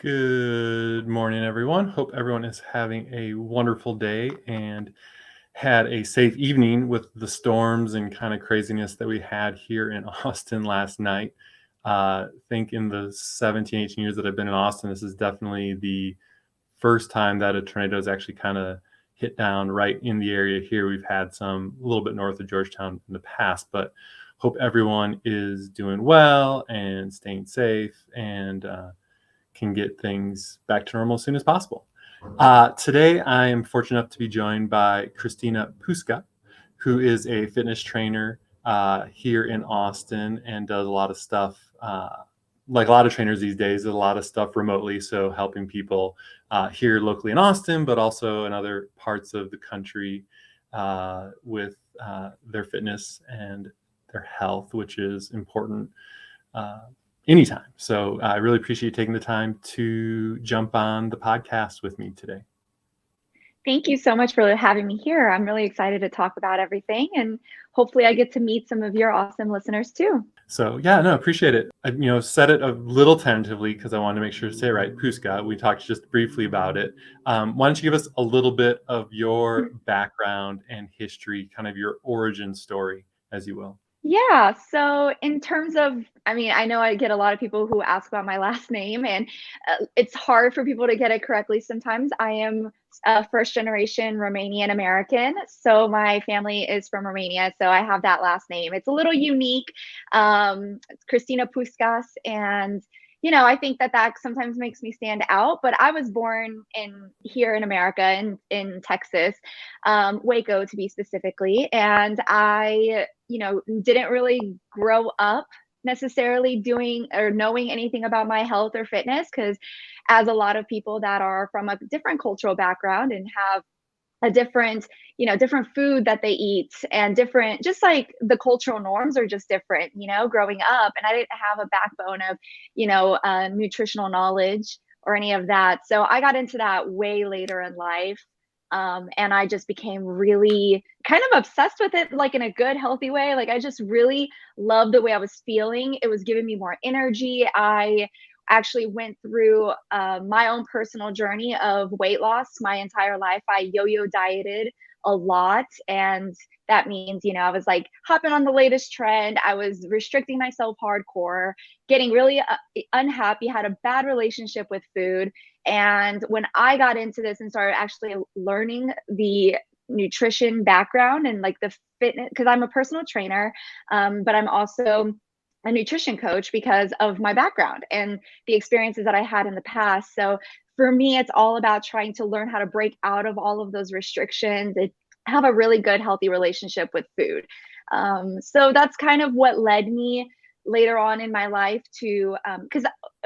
Good morning, everyone. Hope everyone is having a wonderful day and had a safe evening with the storms and kind of craziness that we had here in Austin last night. I think in the 17, 18 years that I've been in Austin, this is definitely the first time that a tornado has actually kind of hit down right in the area here. We've had some a little bit north of Georgetown in the past, but hope everyone is doing well and staying safe and can get things back to normal as soon as possible. Today, I am fortunate enough to be joined by Cristina Puscas, who is a fitness trainer here in Austin and does a lot of stuff, like a lot of trainers these days, a lot of stuff remotely. So helping people here locally in Austin, but also in other parts of the country with their fitness and their health, which is important anytime. So I really appreciate you taking the time to jump on the podcast with me today. Thank you so much for having me here. I'm really excited to talk about everything, and hopefully I get to meet some of your awesome listeners too. So yeah, no, appreciate it. I said it a little tentatively because I wanted to make sure to say it right. Puscas, we talked just briefly about it. Why don't you give us a little bit of your background and history, kind of your origin story, as you will? Yeah, so in terms of, I know I get a lot of people who ask about my last name, and it's hard for people to get it correctly sometimes. I am a first generation Romanian American, so my family is from Romania, so I have that last name. It's a little unique. It's Cristina Puscas, and I think that sometimes makes me stand out. But I was born here in America, in Texas, Waco to be specifically, and I didn't really grow up necessarily doing or knowing anything about my health or fitness, because as a lot of people that are from a different cultural background and have a different food that they eat, and different, just like the cultural norms are just different, growing up. And I didn't have a backbone of nutritional knowledge or any of that, so I got into that way later in life. And I just became really kind of obsessed with it, like in a good, healthy way. Like I just really loved the way I was feeling. It was giving me more energy. I actually went through my own personal journey of weight loss my entire life. I yo-yo dieted a lot, and that means, I was like hopping on the latest trend. I was restricting myself hardcore, getting really unhappy, had a bad relationship with food. And when I got into this and started actually learning the nutrition background and like the fitness, because I'm a personal trainer, but I'm also a nutrition coach because of my background and the experiences that I had in the past. So for me, it's all about trying to learn how to break out of all of those restrictions and have a really good, healthy relationship with food. So that's kind of what led me later on in my life to,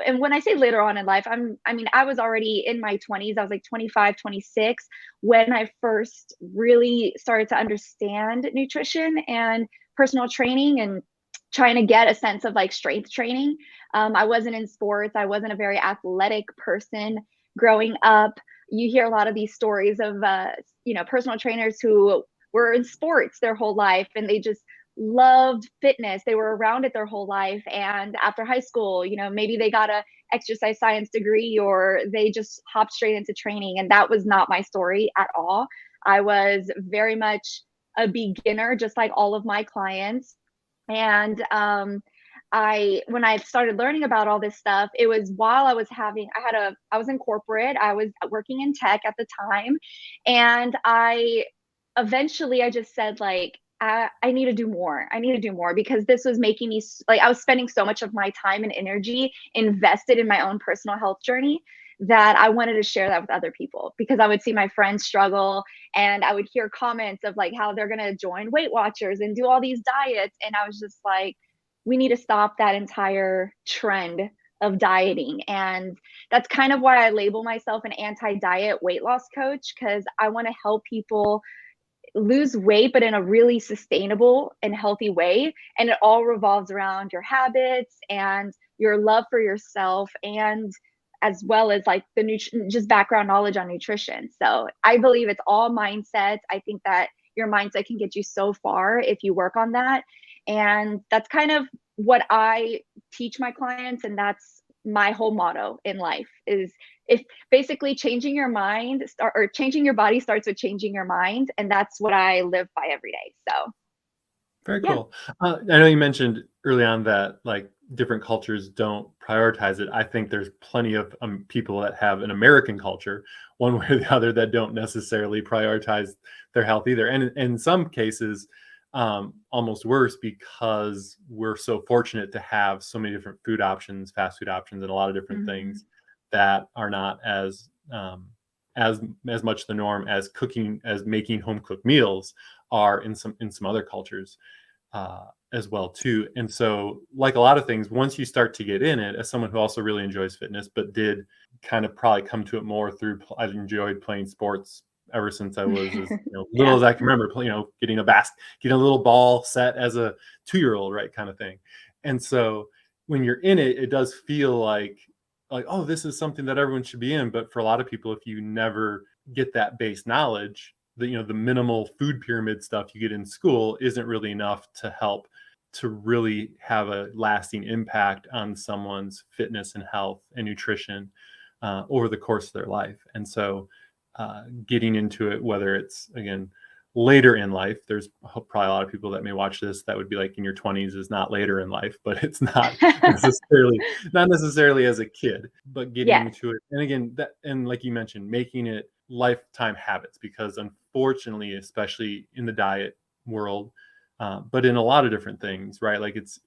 and when I say later on in life, I was already in my 20s. I was like 25, 26 when I first really started to understand nutrition and personal training, and trying to get a sense of like strength training. I wasn't in sports. I wasn't a very athletic person growing up. You hear a lot of these stories of, personal trainers who were in sports their whole life, and they just loved fitness. They were around it their whole life. And after high school, maybe they got a exercise science degree, or they just hopped straight into training. And that was not my story at all. I was very much a beginner, just like all of my clients. And when I started learning about all this stuff, it was while I was in corporate, I was working in tech at the time. And I just said, like, I need to do more. I need to do more, because this was making me like, I was spending so much of my time and energy invested in my own personal health journey, that I wanted to share that with other people, because I would see my friends struggle, and I would hear comments of like how they're going to join Weight Watchers and do all these diets. And I was just like, we need to stop that entire trend of dieting. And that's kind of why I label myself an anti-diet weight loss coach, because I want to help people lose weight, but in a really sustainable and healthy way. And it all revolves around your habits and your love for yourself, and as well as like just background knowledge on nutrition. So I believe it's all mindset. I think that your mindset can get you so far if you work on that. And that's kind of what I teach my clients. And that's my whole motto in life is, if basically changing your mind or changing your body starts with changing your mind. And that's what I live by every day. So Very yeah. cool. I know you mentioned early on that like different cultures don't prioritize it. I think there's plenty of people that have an American culture, one way or the other, that don't necessarily prioritize their health either. And in some cases, almost worse, because we're so fortunate to have so many different food options, fast food options, and a lot of different Mhm. things that are not as much the norm as cooking, as making home cooked meals are in some other cultures as well too. And so, like a lot of things, once you start to get in it, as someone who also really enjoys fitness, but did kind of probably come to it more through, I've enjoyed playing sports ever since I was as little Yeah. as I can remember. Getting getting a little ball set as a 2-year-old, right, kind of thing. And so when you're in it, it does feel like, oh, this is something that everyone should be in. But for a lot of people, if you never get that base knowledge, the minimal food pyramid stuff you get in school isn't really enough to help to really have a lasting impact on someone's fitness and health and nutrition over the course of their life. And so getting into it, whether it's again later in life, there's probably a lot of people that may watch this that would be like, in your 20s is not later in life, but it's not necessarily as a kid, but getting Yes. into it. And again, that, and like you mentioned, making it lifetime habits, because unfortunately, especially in the diet world, but in a lot of different things, right? Like it's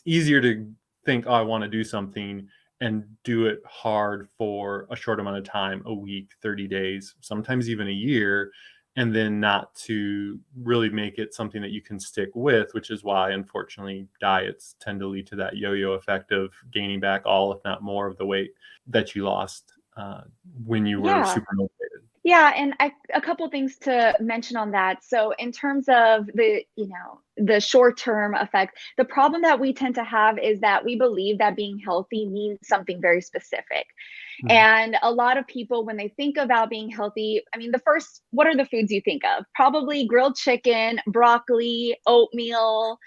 easier to think, oh, I want to do something and do it hard for a short amount of time, a week, 30 days, sometimes even a year, and then not to really make it something that you can stick with, which is why, unfortunately, diets tend to lead to that yo-yo effect of gaining back all, if not more, of the weight that you lost when you were Yeah. super motivated. Yeah, and a couple things to mention on that. So in terms of the short-term effect, the problem that we tend to have is that we believe that being healthy means something very specific. Mhm. And a lot of people, when they think about being healthy, I mean, what are the foods you think of? Probably grilled chicken, broccoli, oatmeal.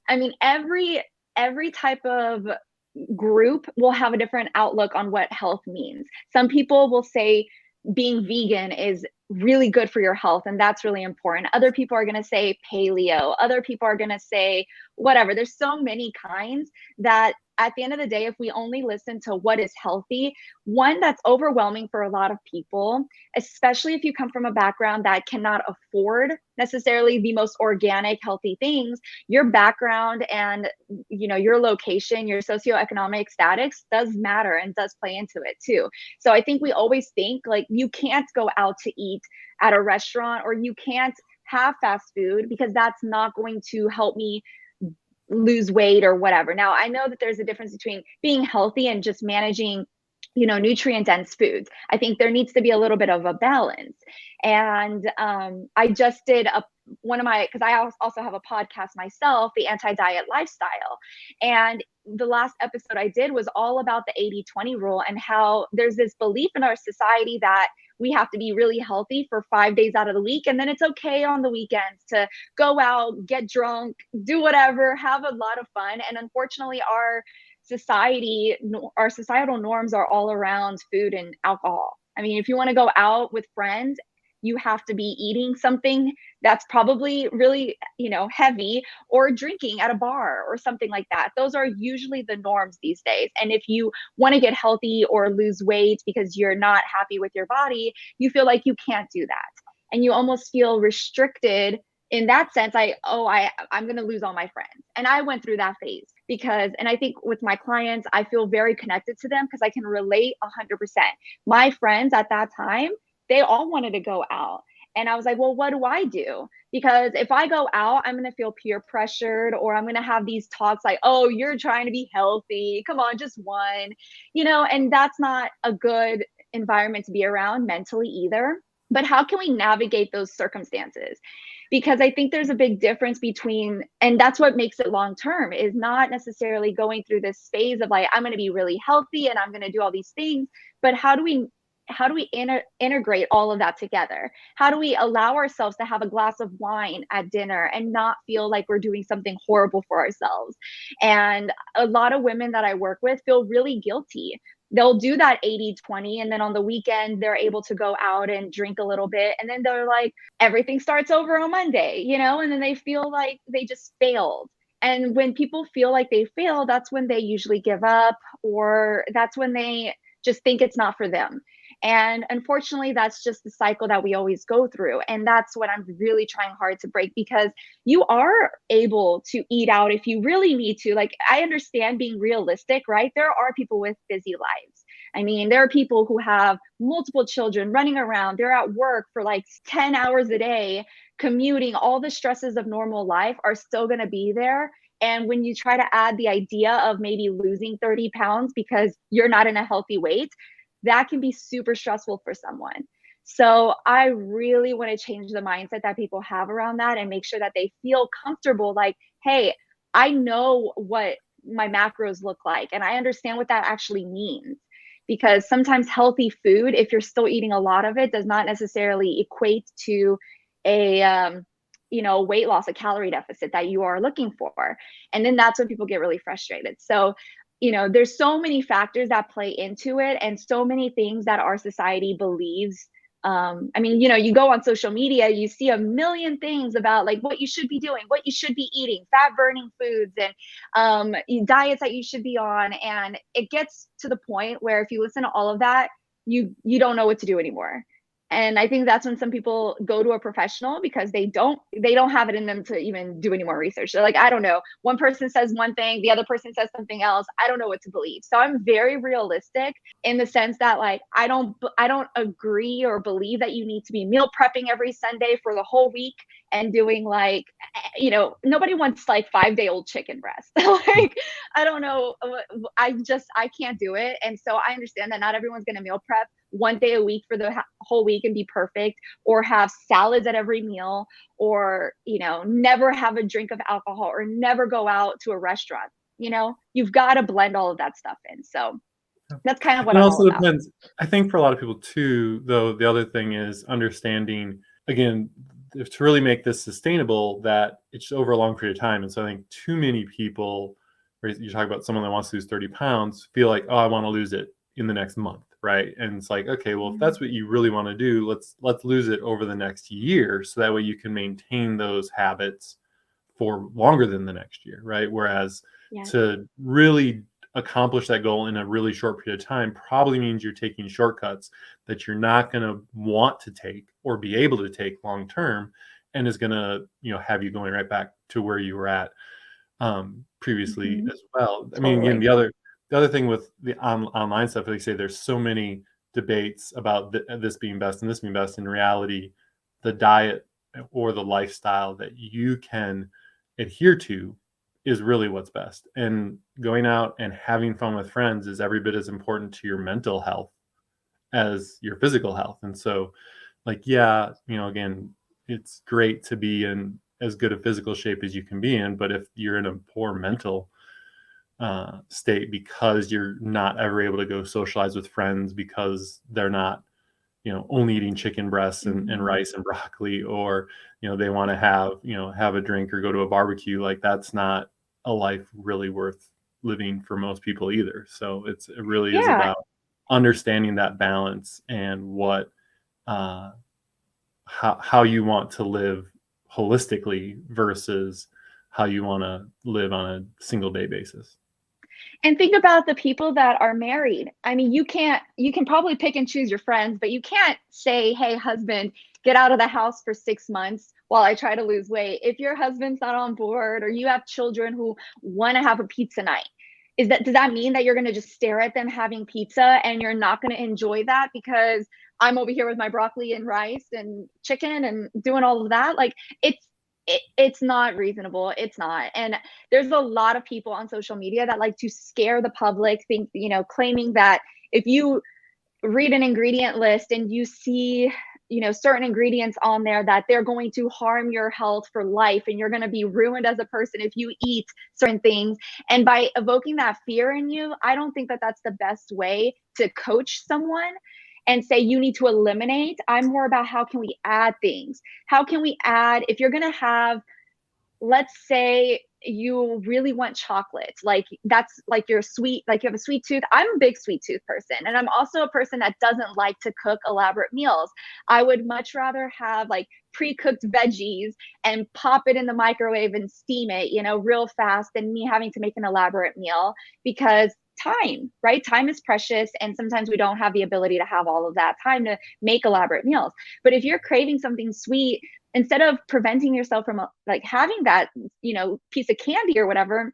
I mean, every type of group will have a different outlook on what health means. Some people will say being vegan is really good for your health and that's really important. Other people are going to say paleo. Other people are going to say whatever. There's so many kinds that at the end of the day, if we only listen to what is healthy, one, that's overwhelming for a lot of people, especially if you come from a background that cannot afford necessarily the most organic healthy things. Your background and your location, your socioeconomic status does matter and does play into it too. So I think we always think like you can't go out to eat at a restaurant or you can't have fast food because that's not going to help me lose weight or whatever. Now, I know that there's a difference between being healthy and just managing nutrient dense foods. I think there needs to be a little bit of a balance. And I just did one of my, because I also have a podcast myself, the Anti-Diet Lifestyle. And the last episode I did was all about the 80-20 rule and how there's this belief in our society that we have to be really healthy for 5 days out of the week. And then it's okay on the weekends to go out, get drunk, do whatever, have a lot of fun. And unfortunately, our societal norms are all around food and alcohol. I mean, if you want to go out with friends, you have to be eating something that's probably really, heavy, or drinking at a bar or something like that. Those are usually the norms these days. And if you want to get healthy or lose weight because you're not happy with your body, you feel like you can't do that. And you almost feel restricted in that sense. I'm going to lose all my friends. And I went through that phase and I think with my clients, I feel very connected to them because I can relate 100%. My friends at that time, they all wanted to go out. And I was like, well, what do I do? Because if I go out, I'm going to feel peer pressured, or I'm going to have these talks like, oh, you're trying to be healthy. Come on, just one, and that's not a good environment to be around mentally either. But how can we navigate those circumstances? Because I think there's a big difference between, and that's what makes it long term, is not necessarily going through this phase of like, I'm going to be really healthy and I'm going to do all these things, but how do we integrate all of that together? How do we allow ourselves to have a glass of wine at dinner and not feel like we're doing something horrible for ourselves? And a lot of women that I work with feel really guilty. They'll do that 80-20, and then on the weekend they're able to go out and drink a little bit, and then they're like, everything starts over on Monday, and then they feel like they just failed. And when people feel like they fail, that's when they usually give up, or that's when they just think it's not for them. And unfortunately, that's just the cycle that we always go through. And that's what I'm really trying hard to break, because you are able to eat out if you really need to. Like, I understand being realistic, right? There are people with busy lives. I mean, there are people who have multiple children running around. They're at work for like 10 hours a day, commuting. All the stresses of normal life are still going to be there. And when you try to add the idea of maybe losing 30 pounds because you're not in a healthy weight, that can be super stressful for someone. So I really want to change the mindset that people have around that and make sure that they feel comfortable. Like, hey, I know what my macros look like, and I understand what that actually means. Because sometimes healthy food, if you're still eating a lot of it, does not necessarily equate to a weight loss, a calorie deficit that you are looking for. And then that's when people get really frustrated. So there's so many factors that play into it, and so many things that our society believes. I mean, you go on social media, you see a million things about like what you should be doing, what you should be eating, fat burning foods, and diets that you should be on. And it gets to the point where if you listen to all of that, you don't know what to do anymore. And I think that's when some people go to a professional, because they don't have it in them to even do any more research. They're like, I don't know. One person says one thing, the other person says something else. I don't know what to believe. So I'm very realistic in the sense that, like, I don't agree or believe that you need to be meal prepping every Sunday for the whole week and doing like, nobody wants like 5-day-old chicken breast. Like, I don't know. I can't do it. And so I understand that not everyone's going to meal prep one day a week for the whole week and be perfect, or have salads at every meal, or never have a drink of alcohol, or never go out to a restaurant. You've got to blend all of that stuff in. So that's kind of what It I'm all also about. depends. I think for a lot of people too, though, the other thing is understanding, again, to really make this sustainable, that it's over a long period of time. And so I think too many people, or you talk about someone that wants to lose 30 pounds, feel like, oh, I want to lose it in the next month, right? And it's like, okay, well, if that's what you really want to do, let's lose it over the next year, so that way you can maintain those habits for longer than the next year, right? Whereas to really accomplish that goal in a really short period of time probably means you're taking shortcuts that you're not going to want to take or be able to take long term, and is going to have you going right back to where you were at previously as well. I mean, again, the other thing with the online stuff, like I say, there's so many debates about this being best and this being best. In reality, the diet or the lifestyle that you can adhere to is really what's best. And going out and having fun with friends is every bit as important to your mental health as your physical health. And so, like, again, it's great to be in as good a physical shape as you can be in, but if you're in a poor mental state because you're not ever able to go socialize with friends because they're not only eating chicken breasts and rice and broccoli, or they want to have a drink or go to a barbecue, like that's not a life really worth living for most people either. So it really is about understanding that balance and what how you want to live holistically versus how you want to live on a single day basis. And think about the people that are married. I mean, you can probably pick and choose your friends, but you can't say, hey, husband, get out of the house for 6 months while I try to lose weight. If your husband's not on board, or you have children who want to have a pizza night, does that mean that you're going to just stare at them having pizza and you're not going to enjoy that because I'm over here with my broccoli and rice and chicken and doing all of that? Like, it's not reasonable. It's not. And there's a lot of people on social media that like to scare the public, claiming that if you read an ingredient list and you see certain ingredients on there, that they're going to harm your health for life and you're going to be ruined as a person if you eat certain things. And by evoking that fear in you, I don't think that that's the best way to coach someone. and say you need to eliminate. I'm more about how can we add things? How can we add, if you're going to have, let's say you really want chocolate, like that's like you're sweet, like you have a sweet tooth. I'm a big sweet tooth person, and I'm also a person that doesn't like to cook elaborate meals. I would much rather have like pre-cooked veggies and pop it in the microwave and steam it, real fast, than me having to make an elaborate meal, because time, right? Time is precious, and sometimes we don't have the ability to have all of that time to make elaborate meals. But if you're craving something sweet, instead of preventing yourself from like having that, piece of candy or whatever,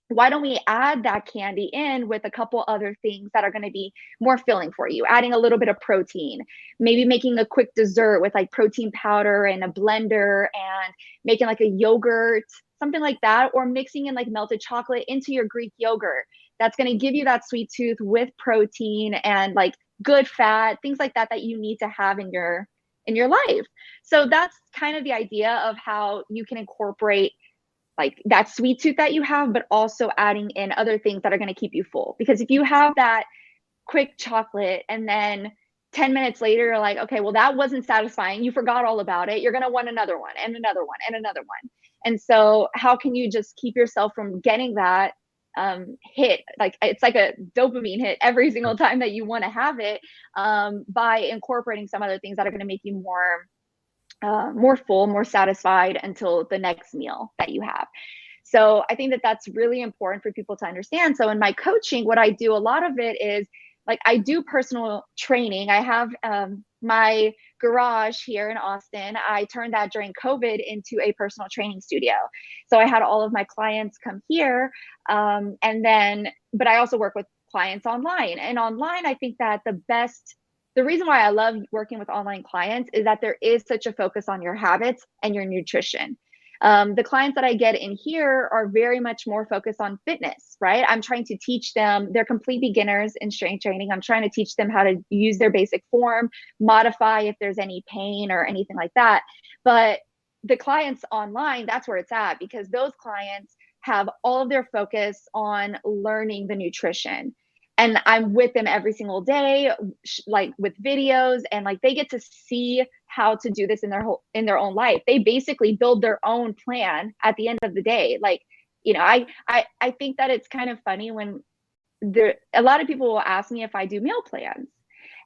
why don't we add that candy in with a couple other things that are going to be more filling for you? Adding a little bit of protein, maybe making a quick dessert with like protein powder and a blender, and making like a yogurt, something like that, or mixing in like melted chocolate into your Greek yogurt. That's going to give you that sweet tooth with protein and like good fat, things like that you need to have in your life. So that's kind of the idea of how you can incorporate like that sweet tooth that you have, but also adding in other things that are going to keep you full. Because if you have that quick chocolate and then 10 minutes later you're like, okay, well, that wasn't satisfying, you forgot all about it, you're going to want another one and another one and another one. And so how can you just keep yourself from getting that hit? Like it's like a dopamine hit every single time that you want to have it, by incorporating some other things that are going to make you more full, more satisfied until the next meal that you have. So I think that that's really important for people to understand. So in my coaching, what I do, a lot of it is like I do personal training. I have my garage here in Austin. I turned that during COVID into a personal training studio. So I had all of my clients come here, but I also work with clients online. And online, I think that the reason why I love working with online clients is that there is such a focus on your habits and your nutrition. The clients that I get in here are very much more focused on fitness, right? I'm trying to teach them, they're complete beginners in strength training. I'm trying to teach them how to use their basic form, modify if there's any pain or anything like that. But the clients online, that's where it's at, because those clients have all of their focus on learning the nutrition. And I'm with them every single day, like with videos, and like they get to see how to do this in their own life. They basically build their own plan at the end of the day. Like, I think that it's kind of funny when a lot of people will ask me if I do meal plans,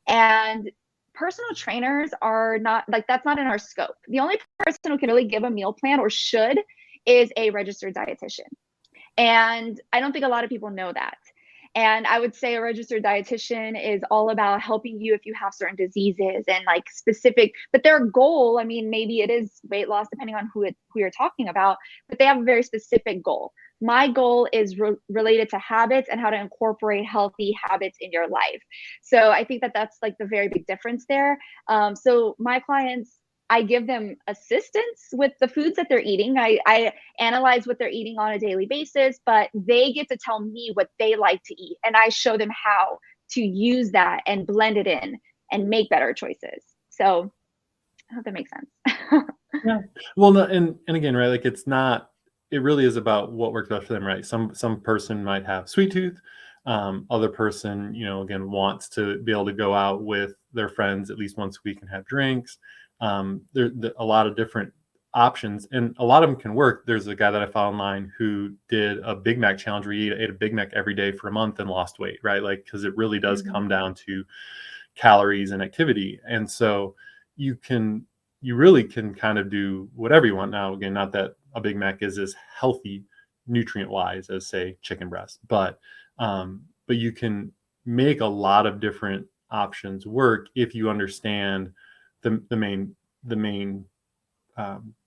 and personal trainers are not like, that's not in our scope. The only person who can really give a meal plan, or should, is a registered dietitian. And I don't think a lot of people know that. And I would say a registered dietitian is all about helping you if you have certain diseases and like specific, but their goal, I mean, maybe it is weight loss depending on who you're talking about, but they have a very specific goal. My goal is related to habits and how to incorporate healthy habits in your life. So I think that that's like the very big difference there. So my clients, I give them assistance with the foods that they're eating. I analyze what they're eating on a daily basis, but they get to tell me what they like to eat. And I show them how to use that and blend it in and make better choices. So I hope that makes sense. Yeah. Well, no, and again, right, like it really is about what works best for them, right? Some person might have sweet tooth. Other person, again, wants to be able to go out with their friends at least once a week and have drinks. There a lot of different options, and a lot of them can work. There's a guy that I found online who did a Big Mac challenge where he ate a Big Mac every day for a month and lost weight, right? Like, because it really does come down to calories and activity. And so you really can kind of do whatever you want. Now, again, not that a Big Mac is as healthy nutrient wise as, say, chicken breast, but you can make a lot of different options work if you understand the main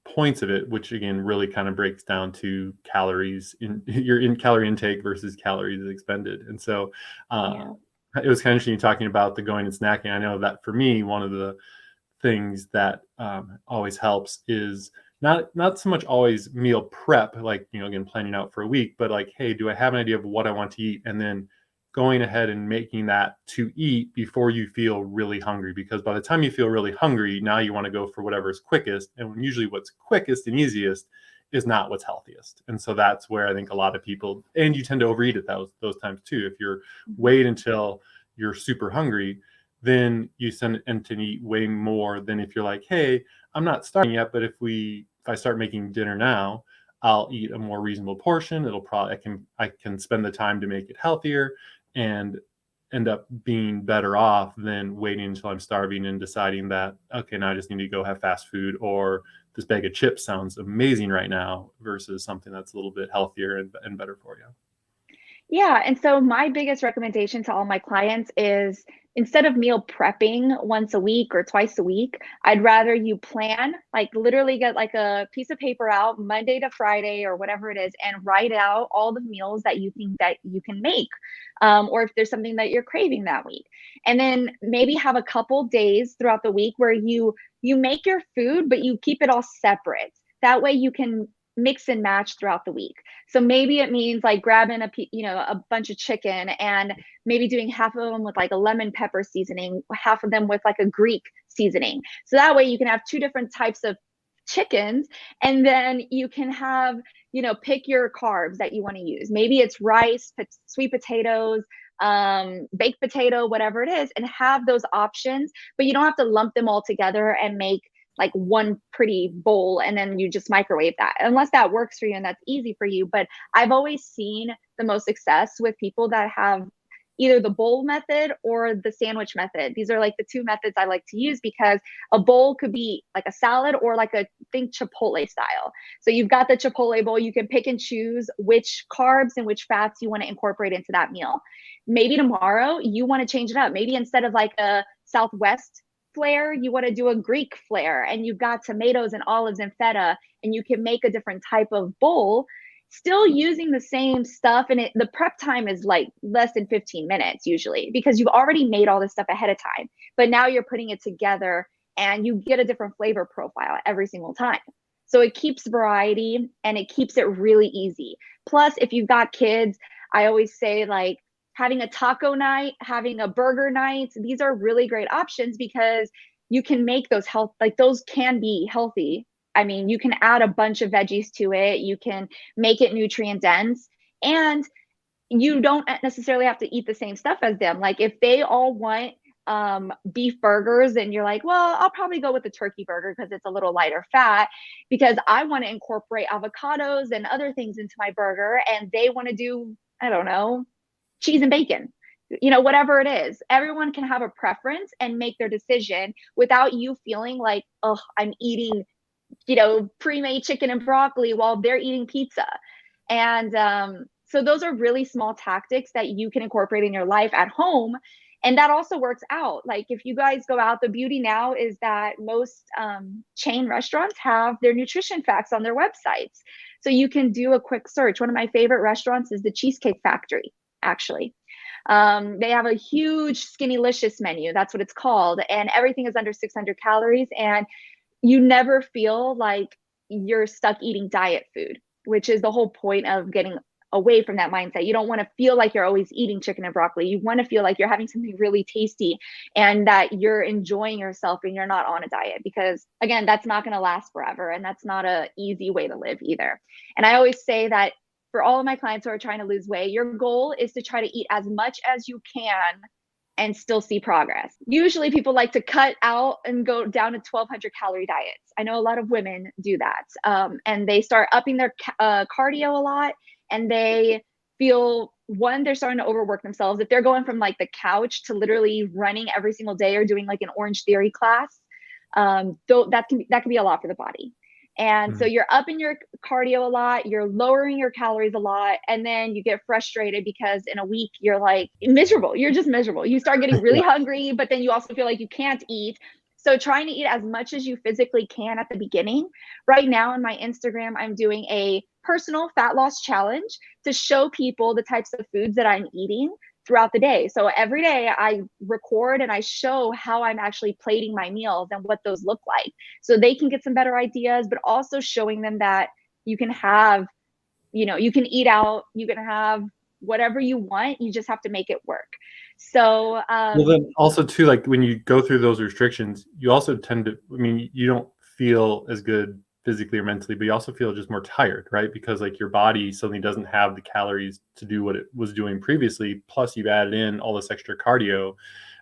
points of it, which again really kind of breaks down to calories in calorie intake versus calories expended. And so it was kind of interesting talking about the going and snacking. I know that for me, one of the things that always helps is not so much always meal prep, like, again, planning out for a week, but like, hey, do I have an idea of what I want to eat? And then going ahead and making that to eat before you feel really hungry, because by the time you feel really hungry, now you want to go for whatever's quickest. And usually what's quickest and easiest is not what's healthiest. And so that's where I think a lot of people, and you tend to overeat at those times too. If you're wait until you're super hungry, then you tend to eat way more than if you're like, hey, I'm not starting yet, but if I start making dinner now, I'll eat a more reasonable portion. It'll probably I can spend the time to make it healthier and end up being better off than waiting until I'm starving and deciding that, okay, now I just need to go have fast food, or this bag of chips sounds amazing right now versus something that's a little bit healthier and better for you. Yeah, and so my biggest recommendation to all my clients is instead of meal prepping once a week or twice a week, I'd rather you plan, like literally get like a piece of paper out Monday to Friday or whatever it is, and write out all the meals that you think that you can make, or if there's something that you're craving that week. And then maybe have a couple days throughout the week where you make your food, but you keep it all separate. That way you can mix and match throughout the week. So maybe it means like grabbing a bunch of chicken and maybe doing half of them with like a lemon pepper seasoning, half of them with like a Greek seasoning. So that way you can have two different types of chickens, and then you can have, pick your carbs that you want to use. Maybe it's rice, sweet potatoes, baked potato, whatever it is, and have those options, but you don't have to lump them all together and make like one pretty bowl and then you just microwave that, unless that works for you and that's easy for you. But I've always seen the most success with people that have either the bowl method or the sandwich method. These are like the two methods I like to use, because a bowl could be like a salad or like a think Chipotle style. So you've got the Chipotle bowl, you can pick and choose which carbs and which fats you want to incorporate into that meal. Maybe tomorrow you want to change it up. Maybe instead of like a Southwest flair, you want to do a Greek flair, and you've got tomatoes and olives and feta, and you can make a different type of bowl, still using the same stuff. And the prep time is like less than 15 minutes usually, because you've already made all this stuff ahead of time, but now you're putting it together and you get a different flavor profile every single time. So it keeps variety and it keeps it really easy. Plus, if you've got kids, I always say like having a taco night, having a burger night, these are really great options because you can make those those can be healthy. I mean, you can add a bunch of veggies to it. You can make it nutrient dense, and you don't necessarily have to eat the same stuff as them. Like if they all want beef burgers, and you're like, well, I'll probably go with the turkey burger because it's a little lighter fat, because I want to incorporate avocados and other things into my burger, and they want to do, I don't know, cheese and bacon, whatever it is. Everyone can have a preference and make their decision without you feeling like, oh, I'm eating, pre-made chicken and broccoli while they're eating pizza. And so those are really small tactics that you can incorporate in your life at home. And that also works out. Like if you guys go out, the beauty now is that most chain restaurants have their nutrition facts on their websites. So you can do a quick search. One of my favorite restaurants is the Cheesecake Factory, actually. They have a huge Skinnylicious menu. That's what it's called. And everything is under 600 calories. And you never feel like you're stuck eating diet food, which is the whole point of getting away from that mindset. You don't want to feel like you're always eating chicken and broccoli. You want to feel like you're having something really tasty and that you're enjoying yourself and you're not on a diet, because again, that's not going to last forever. And that's not an easy way to live either. And I always say that for all of my clients who are trying to lose weight, your goal is to try to eat as much as you can and still see progress. Usually people like to cut out and go down to 1,200 calorie diets. I know a lot of women do that. And they start upping their cardio a lot, and they feel, one, they're starting to overwork themselves. If they're going from like the couch to literally running every single day or doing like an Orange Theory class, that can be a lot for the body. And so you're upping your cardio a lot, you're lowering your calories a lot, and then you get frustrated because in a week you're like miserable. You're just miserable. You start getting really hungry, but then you also feel like you can't eat. So trying to eat as much as you physically can at the beginning. Right now on my Instagram, I'm doing a personal fat loss challenge to show people the types of foods that I'm eating throughout the day. So every day I record and I show how I'm actually plating my meals and what those look like, so they can get some better ideas, but also showing them that you can have, you can eat out, you can have whatever you want, you just have to make it work. So well, then also too, like when you go through those restrictions, you also tend to, I mean, you don't feel as good physically or mentally, but you also feel just more tired, right? Because like your body suddenly doesn't have the calories to do what it was doing previously. Plus you've added in all this extra cardio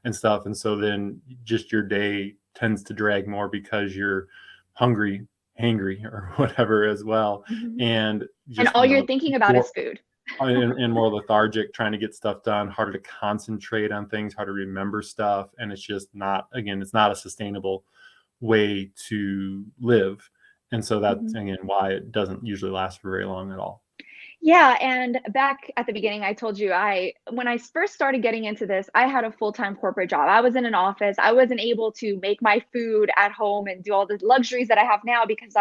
and stuff. And so then just your day tends to drag more because you're hungry, hangry, or whatever as well. Mhm. And And just, all you're thinking about more is food. and more lethargic, trying to get stuff done, harder to concentrate on things, harder to remember stuff. And it's just not, again, it's not a sustainable way to live. And so that's, Mhm. again, why it doesn't usually last for very long at all. Yeah, and back at the beginning, I told you when I first started getting into this, I had a full-time corporate job. I was in an office. I wasn't able to make my food at home and do all the luxuries that I have now because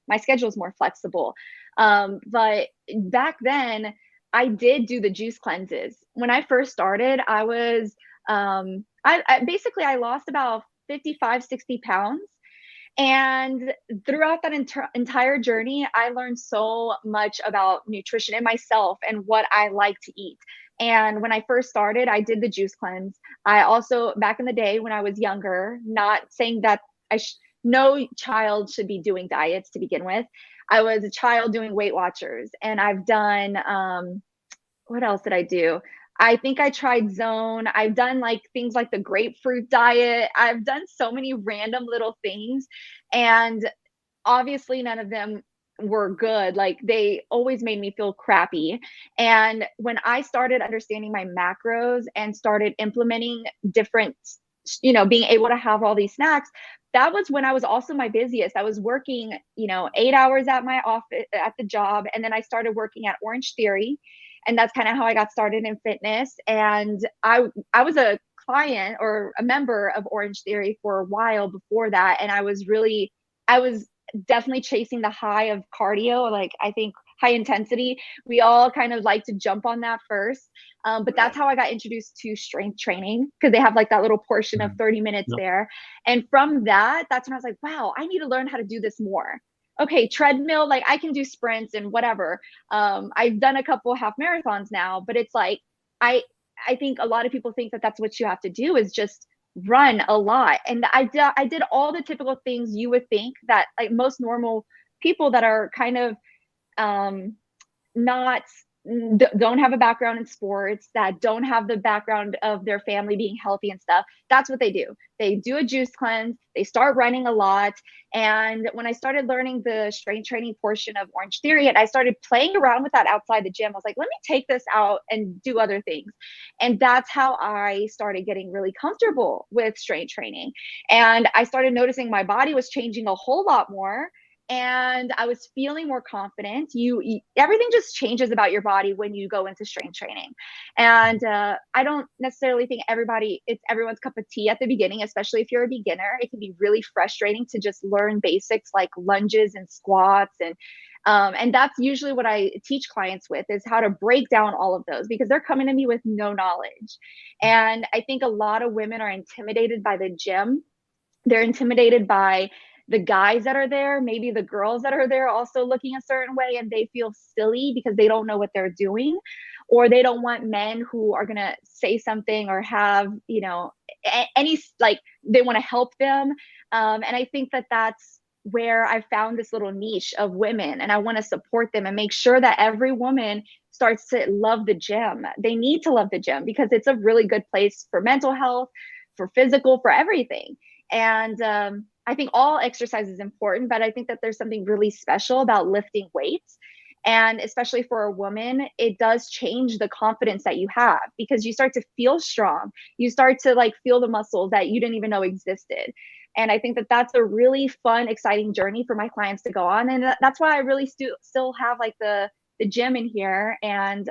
my schedule is more flexible. But back then, I did do the juice cleanses. When I first started, I was I basically I lost about 55, 60 pounds. And throughout that entire journey, I learned so much about nutrition and myself and what I like to eat. And when I first started, I did the juice cleanse. I also, back in the day when I was younger, not saying that no child should be doing diets to begin with. I was a child doing Weight Watchers, and I've done what else did I do? I think I tried Zone. I've done like things like the grapefruit diet. I've done so many random little things. And obviously, none of them were good. Like they always made me feel crappy. And when I started understanding my macros and started implementing different, being able to have all these snacks, that was when I was also my busiest. I was working, 8 hours at my office at the job. And then I started working at Orange Theory, and that's kind of how I got started in fitness. And I was a client or a member of Orange Theory for a while before that, and I was definitely chasing the high of cardio. Like I think high intensity, we all kind of like to jump on that first. But that's how I got introduced to strength training, because they have like that little portion of Mhm. 30 minutes Yep. there. And from that's when I was like, wow, I need to learn how to do this more. Okay, treadmill, like I can do sprints and whatever. I've done a couple half marathons now, but it's like I I think a lot of people think that that's what you have to do, is just run a lot. And I did all the typical things you would think that like most normal people that are kind of um not don't have a background in sports, that don't have the background of their family being healthy and stuff. That's what they do. They do a juice cleanse, they start running a lot. And when I started learning the strength training portion of Orange Theory, and I started playing around with that outside the gym, I was like, let me take this out and do other things. And that's how I started getting really comfortable with strength training. And I started noticing my body was changing a whole lot more, and I was feeling more confident. Everything just changes about your body when you go into strength training. And I don't necessarily think it's everyone's cup of tea at the beginning, especially if you're a beginner. It can be really frustrating to just learn basics like lunges and squats, and that's usually what I teach clients with, is how to break down all of those, because they're coming to me with no knowledge. And I think a lot of women are intimidated by the gym. They're intimidated by the guys that are there, maybe the girls that are there also looking a certain way, and they feel silly because they don't know what they're doing, or they don't want men who are going to say something or have, any, like, they want to help them. And I think that that's where I found this little niche of women, and I want to support them and make sure that every woman starts to love the gym. They need to love the gym because it's a really good place for mental health, for physical, for everything. And I think all exercise is important, but I think that there's something really special about lifting weights. And especially for a woman, it does change the confidence that you have, because you start to feel strong. You start to like feel the muscles that you didn't even know existed. And I think that that's a really fun, exciting journey for my clients to go on. And that's why I really still have like the gym in here, and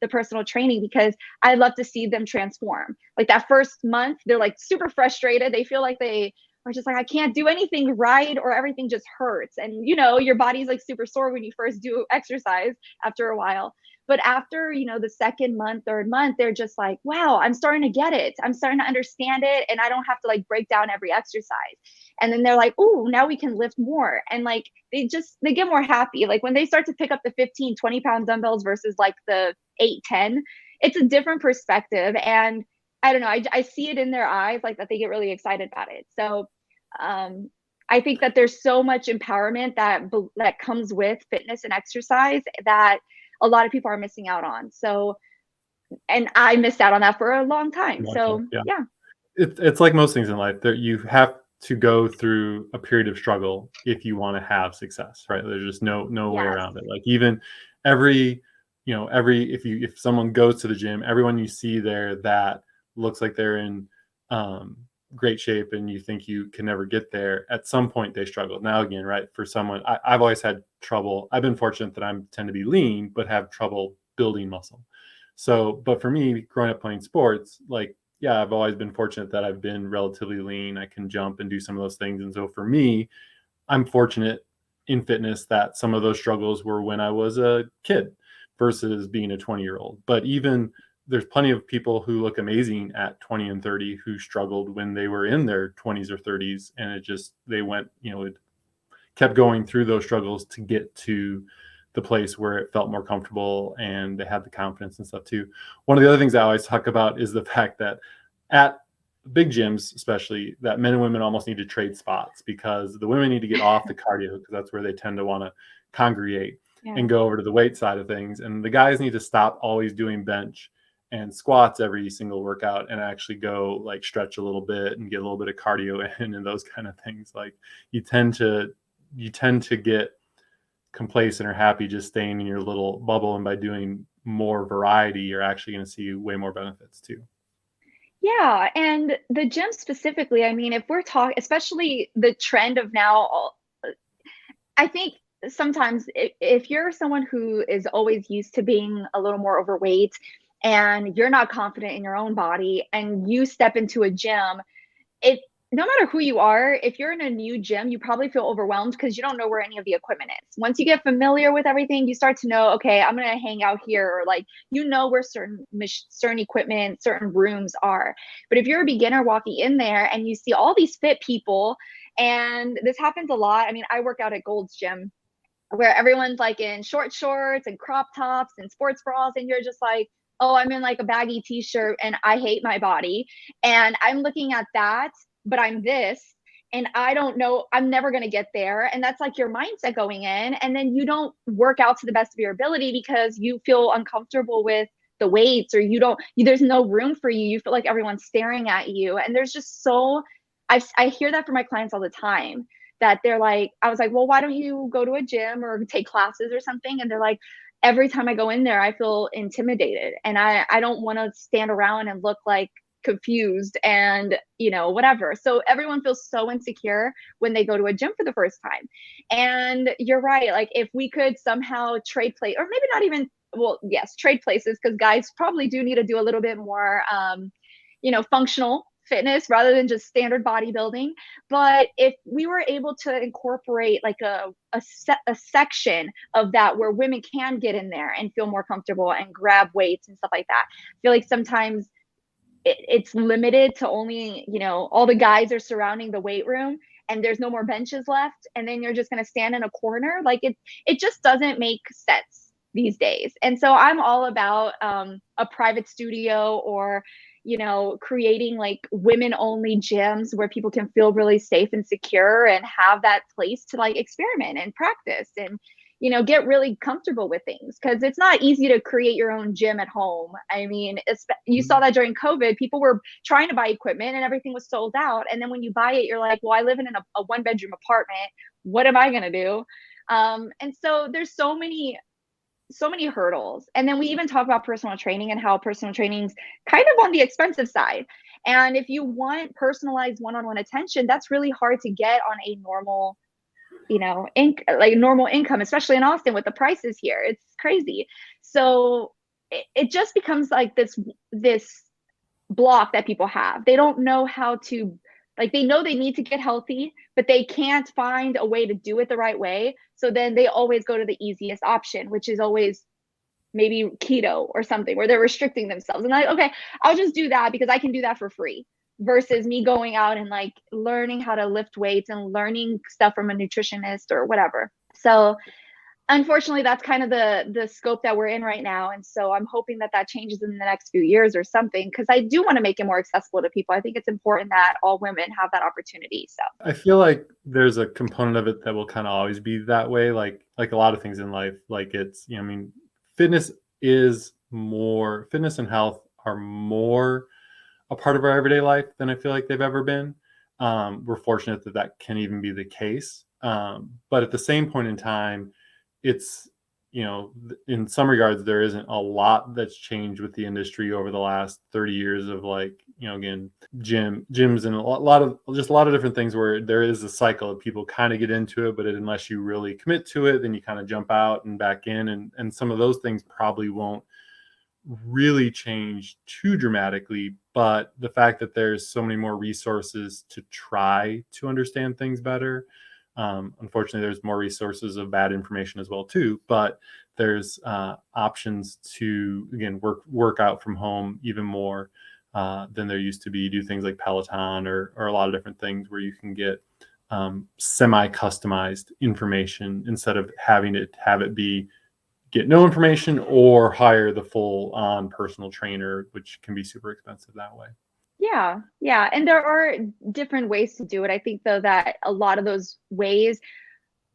the personal training, because I love to see them transform. Like that first month, they're like super frustrated. They feel like they are just like, I can't do anything right, or everything just hurts. And your body's like super sore when you first do exercise after a while. But after, the second month, third month, they're just like, wow, I'm starting to get it. I'm starting to understand it. And I don't have to like break down every exercise. And then they're like, oh, now we can lift more. And like, they get more happy. Like when they start to pick up the 15, 20 pound dumbbells versus like the 8, 10, it's a different perspective. And I don't know, I see it in their eyes, like that they get really excited about it. So I think that there's so much empowerment that comes with fitness and exercise that a lot of people are missing out on. So, and I missed out on that for a long time. Long time, So, yeah. yeah. It's like most things in life that you have to go through a period of struggle if you want to have success, right? There's just no way Yes. around it. Like even every, if someone goes to the gym, everyone you see there that looks like they're in um, great shape and you think you can never get there, at some point they struggle. Now again, right? For someone, I've always had trouble. I've been fortunate that I tend to be lean, but have trouble building muscle. So, but for me, growing up playing sports, like yeah, I've always been fortunate that I've been relatively lean. I can jump and do some of those things. And so for me, I'm fortunate in fitness that some of those struggles were when I was a kid versus being a 20-year-old. But even there's plenty of people who look amazing at 20 and 30 who struggled when they were in their 20s or 30s. And they went, it kept going through those struggles to get to the place where it felt more comfortable and they had the confidence and stuff too. One of the other things I always talk about is the fact that at big gyms, especially, that men and women almost need to trade spots because the women need to get off the cardio because that's where they tend to want to congregate Yeah. and go over to the weight side of things. And the guys need to stop always doing bench and squats every single workout and actually go like stretch a little bit and get a little bit of cardio in and those kind of things. Like you tend to get complacent or happy just staying in your little bubble, and by doing more variety you're actually going to see way more benefits too. Yeah, and the gym specifically, I mean, if we're talking, especially the trend of now, I think sometimes if you're someone who is always used to being a little more overweight and you're not confident in your own body and you step into a gym, it no matter who you are, if you're in a new gym, you probably feel overwhelmed because you don't know where any of the equipment is. Once you get familiar with everything, you start to know, okay, I'm going to hang out here, or like where certain equipment, certain rooms are. But if you're a beginner walking in there and you see all these fit people, and this happens a lot. I mean, I work out at Gold's Gym where everyone's like in short shorts and crop tops and sports bras, and you're just like, oh, I'm in like a baggy t-shirt and I hate my body. And I'm looking at that, but I'm this. And I don't know, I'm never going to get there. And that's like your mindset going in. And then you don't work out to the best of your ability because you feel uncomfortable with the weights, or there's no room for you. You feel like everyone's staring at you. And there's just I hear that from my clients all the time, that they're like, I was like, well, why don't you go to a gym or take classes or something? And they're like, every time I go in there, I feel intimidated and I don't want to stand around and look like confused and whatever. So everyone feels so insecure when they go to a gym for the first time. And you're right, like if we could somehow trade place, or maybe not even, well, yes, trade places, because guys probably do need to do a little bit more functional fitness rather than just standard bodybuilding. But if we were able to incorporate like a section of that where women can get in there and feel more comfortable and grab weights and stuff like that, I feel like sometimes it's limited to only, all the guys are surrounding the weight room and there's no more benches left. And then you're just going to stand in a corner. Like it just doesn't make sense these days. And so I'm all about a private studio, or creating like women only gyms where people can feel really safe and secure and have that place to like experiment and practice and get really comfortable with things, because it's not easy to create your own gym at home. I mean, you saw that during COVID, people were trying to buy equipment and everything was sold out. And then when you buy it, you're like, well, I live in a one-bedroom apartment. What am I going to do? And so there's so many hurdles. And then we even talk about personal training and how personal training's kind of on the expensive side. And if you want personalized one-on-one attention, that's really hard to get on a normal, normal income, especially in Austin with the prices here. It's crazy. So it just becomes like this block that people have. They don't know how to, like, they know they need to get healthy, but they can't find a way to do it the right way. So then they always go to the easiest option, which is always maybe keto or something, where they're restricting themselves. And like, okay, I'll just do that because I can do that for free, versus me going out and like learning how to lift weights and learning stuff from a nutritionist or whatever. So unfortunately, that's kind of the scope that we're in right now, and so I'm hoping that that changes in the next few years or something, because I do want to make it more accessible to people. I think it's important that all women have that opportunity. So I feel like there's a component of it that will kind of always be that way, like a lot of things in life. Like it's, I mean, fitness fitness and health are more a part of our everyday life than I feel like they've ever been. We're fortunate that that can even be the case. But at the same point in time, it's, in some regards, there isn't a lot that's changed with the industry over the last 30 years of, like, again, gyms and a lot of different things where there is a cycle of people kind of get into it, but unless you really commit to it, then you kind of jump out and back in. And some of those things probably won't really change too dramatically, but the fact that there's so many more resources to try to understand things better. Unfortunately, there's more resources of bad information as well too, but there's options to, again, work out from home even more than there used to be. Do things like Peloton or a lot of different things where you can get semi-customized information instead of having to have it be get no information or hire the full on personal trainer, which can be super expensive that way. yeah, yeah, and there are different ways to do it. I think though that a lot of those ways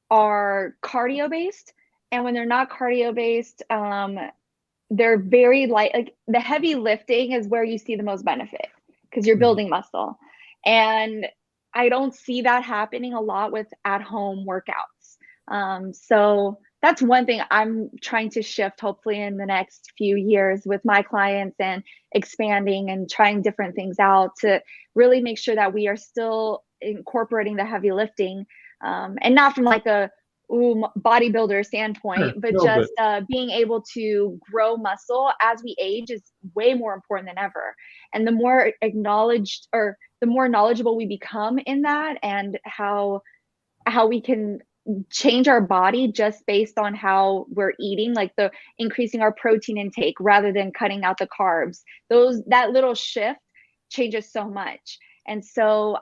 are cardio based, and when they're not cardio based, they're very light. Like the heavy lifting is where you see the most benefit because you're Mhm. building muscle. And I don't see that happening a lot with at home workouts. So that's one thing I'm trying to shift hopefully in the next few years with my clients and expanding and trying different things out to really make sure that we are still incorporating the heavy lifting, and not from like a bodybuilder Sure. standpoint, but No, but just being able to grow muscle as we age is way more important than ever. And the more acknowledged or the more knowledgeable we become in that, and how we can change our body just based on how we're eating, like the increasing our protein intake rather than cutting out the carbs, those that little shift changes so much. And so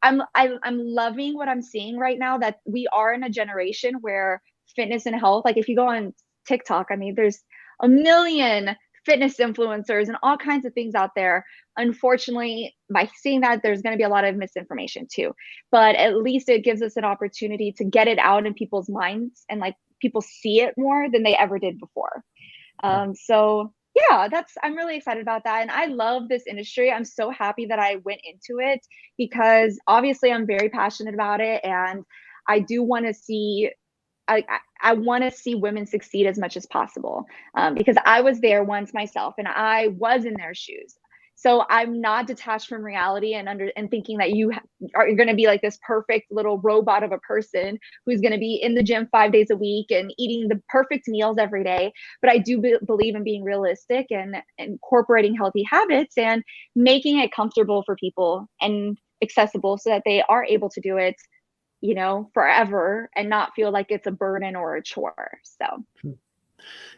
I'm loving what I'm seeing right now, that we are in a generation where fitness and health, like if you go on TikTok, I mean, there's a million fitness influencers and all kinds of things out there. Unfortunately, by seeing that, there's going to be a lot of misinformation too, but at least it gives us an opportunity to get it out in people's minds, and like people see it more than they ever did before. yeah. So yeah, I'm really excited about that. And I love this industry. I'm so happy that I went into it because obviously I'm very passionate about it. And I do want to see, I want to see women succeed as much as possible, because I was there once myself and I was in their shoes. So I'm not detached from reality and thinking that are going to be like this perfect little robot of a person who's going to be in the gym 5 days a week and eating the perfect meals every day. But I do believe in being realistic and incorporating healthy habits and making it comfortable for people and accessible so that they are able to do it, forever and not feel like it's a burden or a chore. So,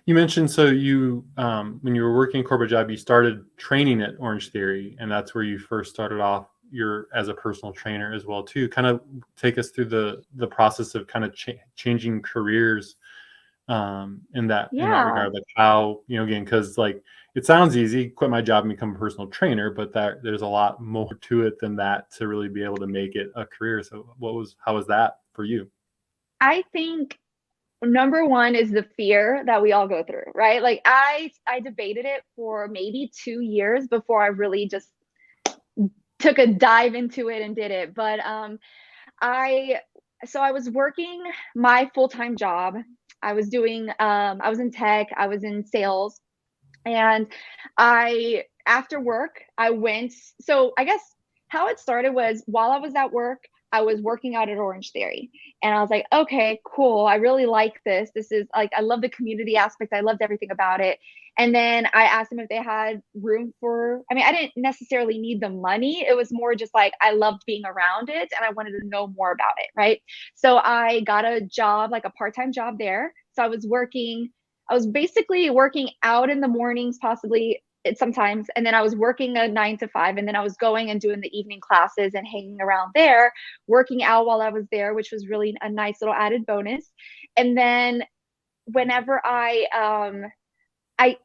You mentioned, so you when you were working a corporate job, you started training at Orange Theory, and that's where you first started off your as a personal trainer as well too. Kind of take us through the process of kind of changing careers in that yeah. regard, like how, again, because like it sounds easy, quit my job and become a personal trainer, but that there's a lot more to it than that to really be able to make it a career. So how was that for you? I think number one is the fear that we all go through, right? Like I debated it for maybe 2 years before I really just took a dive into it and did it. But I so I was working my full-time job. I was in tech, I was in sales. And I, after work, I went. So I guess how it started was while I was at work, I was working out at Orange Theory. And I was like, okay, cool. I really like this. This is like, I love the community aspect. I loved everything about it. And then I asked them if they had room for, I mean, I didn't necessarily need the money. It was more just like, I loved being around it and I wanted to know more about it. Right. So I got a job, like a part time job there. So I was basically working out in the mornings, possibly sometimes, and then I was working a 9 to 5, and then I was going and doing the evening classes and hanging around there, working out while I was there, which was really a nice little added bonus. And then whenever I I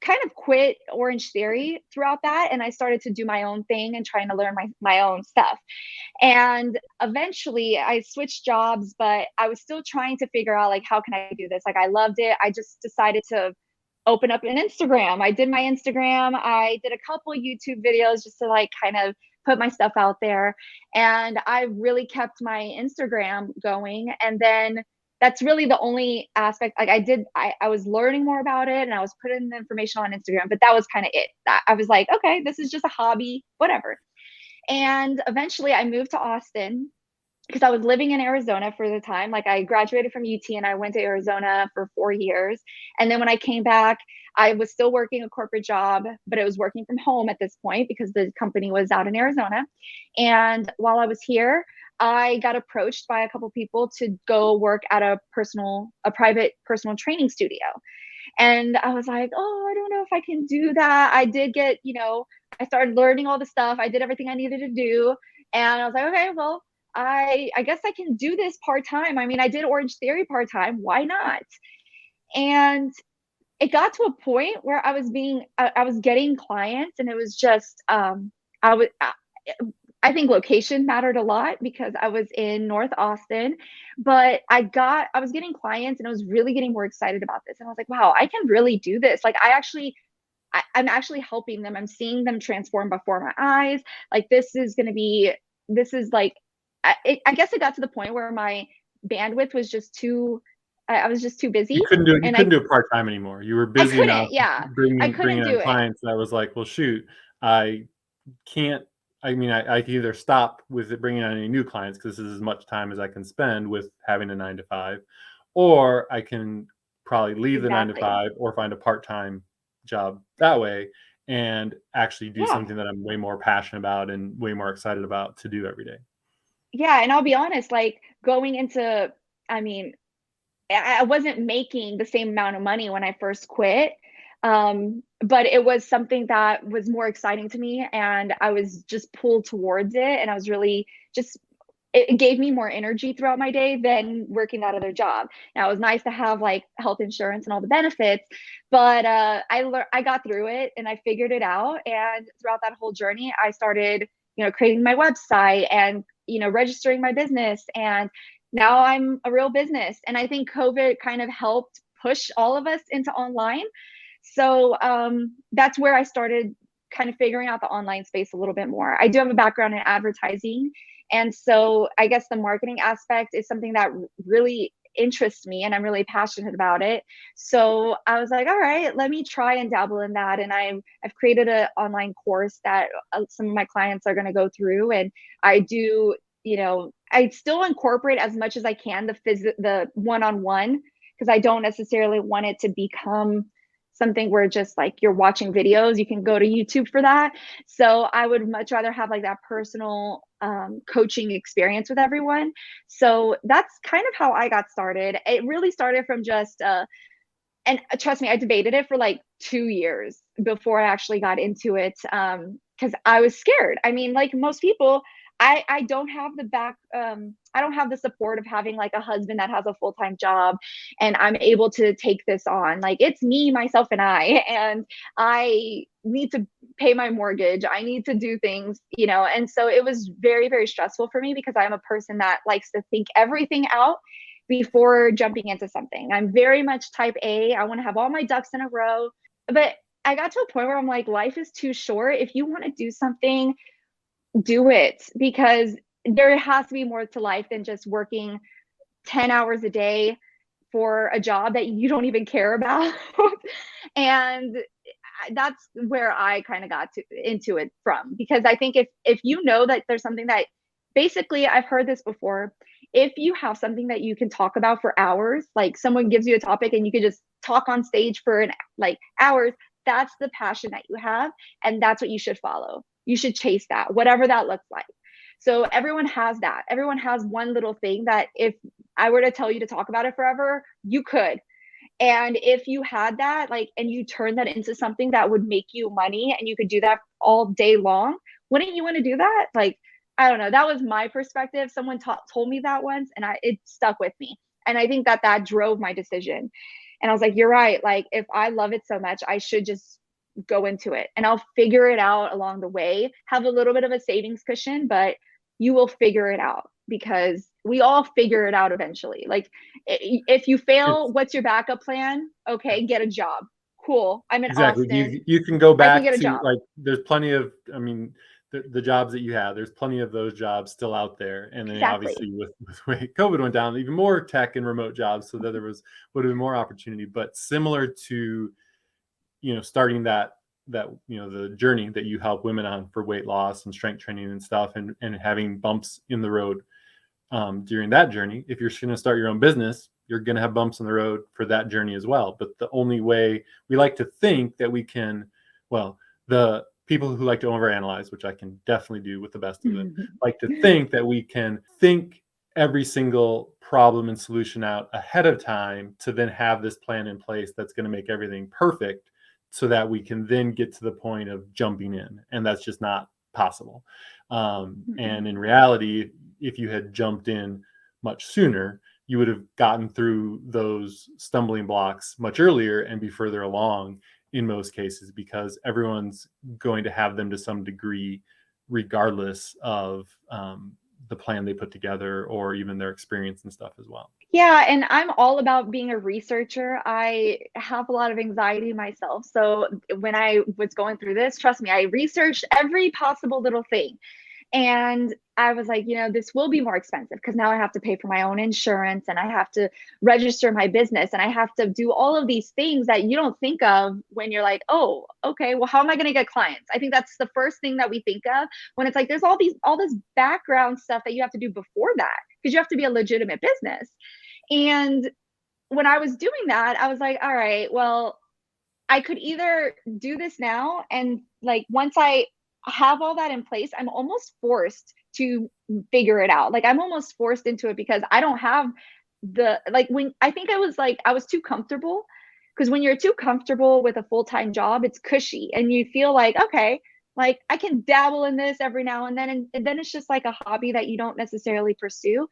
kind of quit Orange Theory throughout that, and I started to do my own thing and trying to learn my own stuff. And eventually I switched jobs, but I was still trying to figure out like how can I do this? Like I loved it. I just decided to open up an Instagram. I did my Instagram. I did a couple YouTube videos just to like kind of put my stuff out there. And I really kept my Instagram going. And then that's really the only aspect. Like I was learning more about it and I was putting the information on Instagram, but that was kind of it. I was like, okay, this is just a hobby, whatever. And eventually I moved to Austin because I was living in Arizona for the time. Like I graduated from UT and I went to Arizona for 4 years. And then when I came back, I was still working a corporate job, but it was working from home at this point because the company was out in Arizona. And while I was here, I got approached by a couple people to go work at a private personal training studio. And I was like, oh, I don't know if I can do that. I did get, I started learning all the stuff. I did everything I needed to do. And I was like, okay, well, I guess I can do this part-time. I mean, I did Orange Theory part-time. Why not? And it got to a point where I was getting clients, and it was just, I think location mattered a lot because I was in North Austin, but I was getting clients and I was really getting more excited about this. And I was like, wow, I can really do this. Like I'm actually helping them. I'm seeing them transform before my eyes. Like this is like, I guess it got to the point where my bandwidth was just I was just too You busy, couldn't do it. You and couldn't do it part time anymore. You were I busy enough couldn't, yeah, I bringing couldn't on do it. clients that was like, well, shoot, I can't. I mean, I can either stop with it bringing on any new clients because this is as much time as I can spend with having a 9 to 5, or I can probably leave the 9 to 5 Exactly. or find a part-time job that way and actually do Yeah. something that I'm way more passionate about and way more excited about to do every day. Yeah. And I'll be honest, like going into, I mean, I wasn't making the same amount of money when I first quit. But it was something that was more exciting to me and I was just pulled towards it. And I was really just, it gave me more energy throughout my day than working that other job. Now it was nice to have like health insurance and all the benefits, but I got through it and I figured it out. And throughout that whole journey, I started, creating my website and, registering my business. And now I'm a real business. And I think COVID kind of helped push all of us into online. So that's where I started kind of figuring out the online space a little bit more. I do have a background in advertising. And so I guess the marketing aspect is something that really interests me and I'm really passionate about it. So I was like, all right, let me try and dabble in that. And I've created an online course that some of my clients are going to go through. And I do, I still incorporate as much as I can the one-on-one because I don't necessarily want it to become something where just like you're watching videos. You can go to YouTube for that. So I would much rather have like that personal coaching experience with everyone. So that's kind of how I got started. It really started from just and trust me, I debated it for like 2 years before I actually got into it because I was scared. I mean, like most people, I don't have I don't have the support of having like a husband that has a full-time job and I'm able to take this on. Like it's me, myself, and and I need to pay my mortgage. I need to do things, and so it was very, very stressful for me because I'm a person that likes to think everything out before jumping into something. I'm very much type A. I want to have all my ducks in a row. But I got to a point where I'm like, life is too short. If you want to do something, do it because there has to be more to life than just working 10 hours a day for a job that you don't even care about. And that's where I kind of got into it from because I think if you know that there's something that basically I've heard this before, if you have something that you can talk about for hours, like someone gives you a topic and you can just talk on stage for like hours, that's the passion that you have and that's what you should follow. You should chase that, whatever that looks like. So everyone has that. Everyone has one little thing that if I were to tell you to talk about it forever, you could. And if you had that, like, and you turn that into something that would make you money and you could do that all day long, wouldn't you want to do that? Like, I don't know. That was my perspective. Someone told me that once and it stuck with me. And I think that drove my decision. And I was like, you're right. Like, if I love it so much, I should just go into it, and I'll figure it out along the way. Have a little bit of a savings cushion, but you will figure it out, because we all figure it out eventually. Like, if you fail, It's what's your backup plan? Okay, get a job. Cool. I'm in exactly. Austin. You can go I can back get a to, job. like, there's plenty of, I mean, the jobs that you have, there's plenty of those jobs still out there. And then Exactly. obviously with the way COVID went down, even more tech and remote jobs, so that there would have been more opportunity. But similar to, starting that the journey that you help women on for weight loss and strength training and stuff, and having bumps in the road during that journey. If you're going to start your own business, you're going to have bumps in the road for that journey as well. But the only way, we like to think that we can, well, the people who like to overanalyze, which I can definitely do with the best of them, like to think that we can think every single problem and solution out ahead of time to then have this plan in place that's going to make everything perfect, so that we can then get to the point of jumping in. And that's just not possible. And in reality, if you had jumped in much sooner, you would have gotten through those stumbling blocks much earlier and be further along in most cases, because everyone's going to have them to some degree, regardless of the plan they put together or even their experience and stuff as well. Yeah, and I'm all about being a researcher. I have a lot of anxiety myself. So when I was going through this, trust me, I researched every possible little thing. And I was like, this will be more expensive, because now I have to pay for my own insurance, and I have to register my business, and I have to do all of these things that you don't think of when you're like, oh, okay, well, how am I going to get clients? I think that's the first thing that we think of, when it's like there's all this background stuff that you have to do before that, because you have to be a legitimate business. And when I was doing that, I was like, all right, well, I could either do this now, and like once I have all that in place, I'm almost forced to figure it out. Like, I'm almost forced into it, because I don't have the, like, when I think I was too comfortable, because when you're too comfortable with a full-time job, it's cushy, and you feel like, okay, like I can dabble in this every now and then, and then it's just like a hobby that you don't necessarily pursue.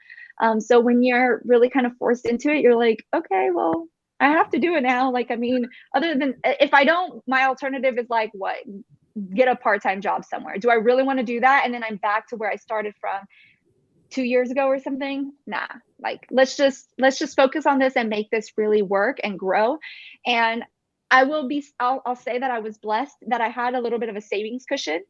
So when you're really kind of forced into it, you're like, okay, well, I have to do it now. Like, I mean, other than, if I don't, my alternative is like, what? Get a part-time job somewhere. Do I really want to do that? And then I'm back to where I started from 2 years ago or something? Nah. Like, let's just focus on this and make this really work and grow. And I'll say that I was blessed that I had a little bit of a savings cushion.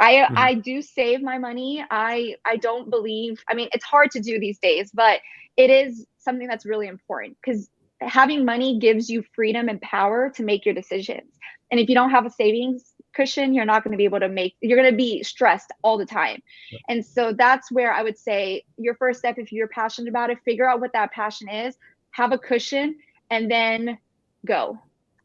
Mhm. I do save my money. I don't believe, I mean, it's hard to do these days, but it is something that's really important, because having money gives you freedom and power to make your decisions. And if you don't have a savings cushion, you're not going to be able to you're going to be stressed all the time. And so that's where I would say your first step, if you're passionate about it, figure out what that passion is, have a cushion, and then go. Yep.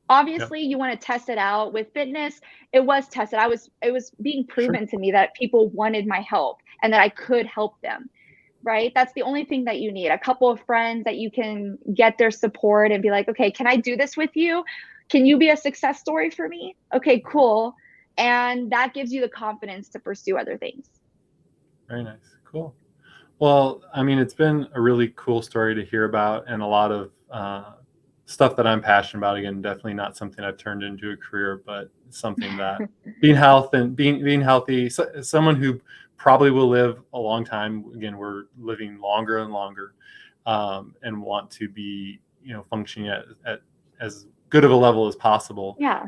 Obviously, you want to test it out. With fitness, it was tested. It was being Sure. proven to me that people wanted my help and that I could help them. Right? That's the only thing that you need. A couple of friends that you can get their support and be like, okay, can I do this with you? Can you be a success story for me? Okay, cool. And that gives you the confidence to pursue other things. Very nice. Cool. Well, I mean, it's been a really cool story to hear about, and a lot of stuff that I'm passionate about. Again, definitely not something I've turned into a career, but something that being healthy, someone who probably will live a long time. Again, we're living longer and longer, and want to be, functioning at as good of a level as possible. Yeah.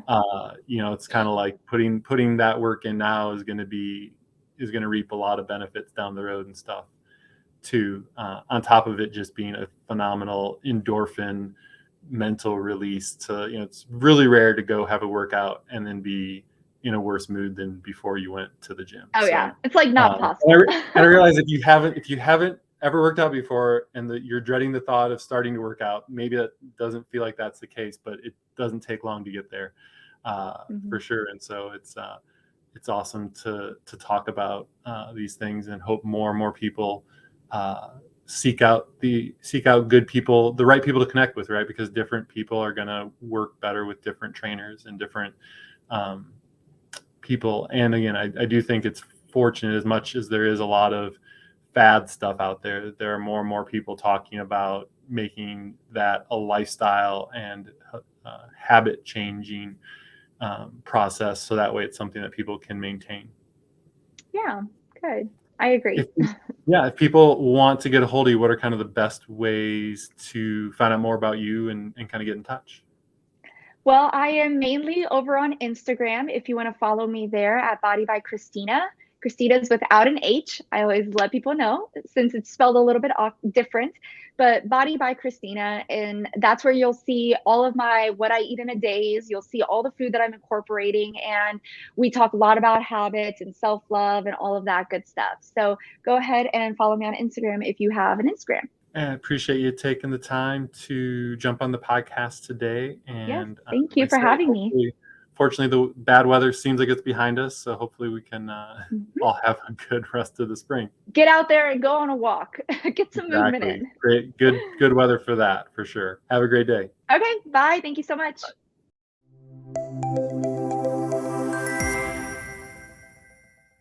It's kind of like putting that work in now is going to reap a lot of benefits down the road and stuff too. On top of it just being a phenomenal endorphin mental release. It's really rare to go have a workout and then be in a worse mood than before you went to the gym. Oh yeah. So It's like not and possible. I realize if you haven't ever worked out before, and that you're dreading the thought of starting to work out, maybe that doesn't feel like that's the case, but it doesn't take long to get there, for sure. And so it's awesome to talk about these things, and hope more and more people seek out good people, the right people to connect with, right? Because different people are going to work better with different trainers and different people. And again, I do think it's fortunate, as much as there is a lot of bad stuff out there, there are more and more people talking about making that a lifestyle and habit changing process, so that way it's something that people can maintain. Yeah, good. I agree. If people want to get a hold of you, what are kind of the best ways to find out more about you and kind of get in touch? Well, I am mainly over on Instagram if you want to follow me there at Body by Cristina. Christina's without an H. I always let people know since it's spelled a little bit different, but Body by Cristina. And that's where you'll see all of my what I eat in a days. You'll see all the food that I'm incorporating. And we talk a lot about habits and self love and all of that good stuff. So go ahead and follow me on Instagram if you have an Instagram. And I appreciate you taking the time to jump on the podcast today. Yes. And Thank you like for I say, having me. fortunately, the bad weather seems like it's behind us. So hopefully we can Mhm. all have a good rest of the spring. Get out there and go on a walk. Get some movement Exactly. in. Great. Good weather for that, for sure. Have a great day. Okay, bye. Thank you so much.